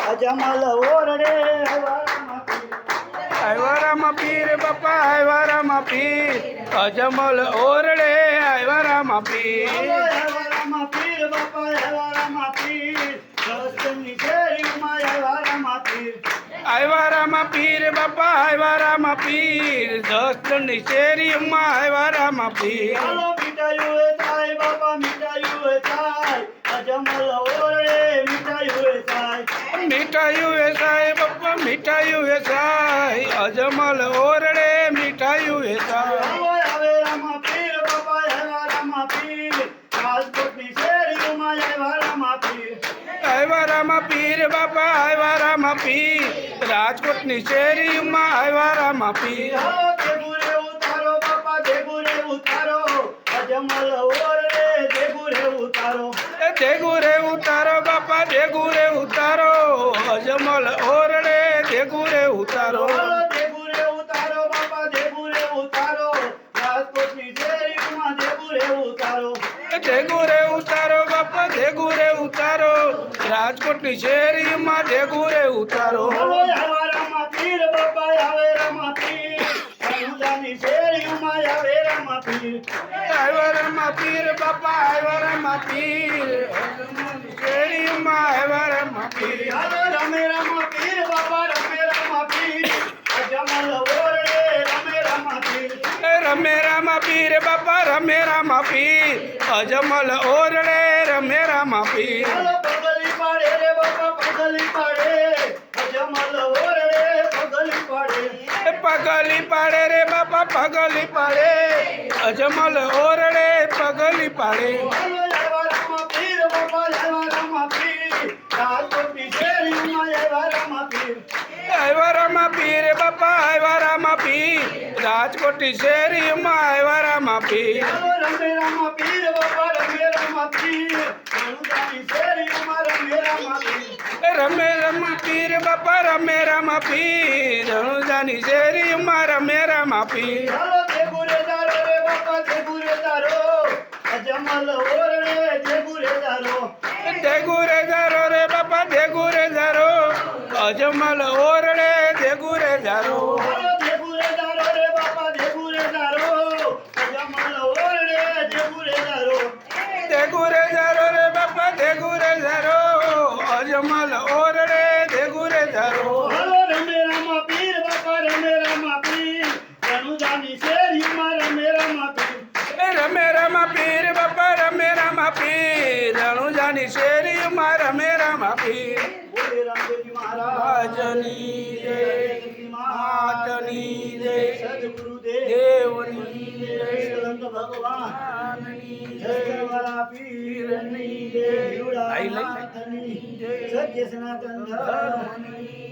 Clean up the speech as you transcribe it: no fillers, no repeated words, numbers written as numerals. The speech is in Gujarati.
અજમલ ઓરડે આયવારામાં પીર બાપા આયવારામાં પીર અજમલ ઓરડે આયવારામાં પીર આયવારામાં પીર બાપા આયવારામાં પીર દોસ્તની શેરીમાં આયવારામાં પીર આયવારામાં પીર બાપા આયવારામાં પીર દોસ્તની શેરીમાં આયવારામાં પીર હાલો મીઠાયું એ થાય બાપા મીઠાયું એ થાય અજમલ ઓરડે મીઠાયું એ થાય મીઠાયું વેચાય બાપા મીઠાયું વેચાય અજમલ ઓરડે મીઠાયું વેચાય આવેરામાં પીર બાપા આયવારામાં પીર રાજકોટની શેરીમાં આયવારામાં પીર આયવારામાં પીર બાપા આયવારામાં પીર રાજકોટની શેરીમાં આયવારામાં પીર દેગુરે ઉતારો બાપા દેગુરે ઉતારો અજમલ ઓરડે દેગુરે ઉતારો દેગુરે ઉતારો બાપા દેગુરે ઉતારો અજમલ ઓરડે દેગુરે ઉતારો દેગુરે ઉતારો બાપા દેગુરે ઉતારો રાજકોટની શેરીમાં દેગુરે ઉતારો દેગુરે ઉતારો બાપા દેગુરે ઉતારો રાજકોટની શેરીમાં દેગુરે ઉતારો આવેરામાં પીર બાપા આવેરામાં પીર અનુદાની શેરીમાં આવેરામાં પીર આયવારામાં પીર બાપા આયવારામાં પીર શેરીમાં આયવારામાં પીર રમેરામાં પીર બાબા રમેરામાં પીર અજમલ ઓરડે રમેરામાં પીર રમેરામાં પીર બાપા રમેરામાં પીર અજમલ ઓરડે રમેરામાં પીર પગલી પાડે રે બાપા પગલી પાડે અજમલ ઓરડે પગલી પાડે પગલી પાડે રે બાપા પગલી પાડે અજમલ ઓરડે પગલી પાડે આયવારામાં પીર બાપા આયવારામાં પીર રાજકોટની શેરીમાં આયવારામાં પીર આયવારામાં પીર બાપા આયવારામાં પીર રાજકોટની શેરીમાં આયવારામાં પીર રમેરામાં પીર બાપા રમેરામાં પીર અનુદાની શેરીમાં રમેરામાં પીર રમેરામાં પીર બાપા રમેરામાં પીર રણુજાની શેરીમાં રમેરામાં પીર હાલો દેગુરે દારો રે બાપા દેગુરે દારો અજમલ ઓરડે દેગુરે દારો દેગુરે જારો રે બાપા દેગુરે જારો અજમલ ઓરડે દેગુરે જારો હાલો દેગુરે દારો રે બાપા દેગુરે દારો અજમલ ઓરડે દેગુરે દારો દેગુરે જારો રે બાપા દેગુરે જારો અજમલ ઓરડે દેગુરે જારો હાલો રમેરામાં પીર બાપા રમેરામાં પીર અનુદાની શેરીમાં રમેરામાં પીર રમેરામાં પીર બાપા રમેરામાં પીર રણુજાની શેરીમાં રમેરામાં પીર બોલે રામદેવજી મહારાજ રાજની જય માતની જય સદગુરુદેવ દેવની જય સલંગ ભગવાન જય વાલા પીરની જય આઈ લઈ. નાથની જય સત્ય સનાતન ધર્મની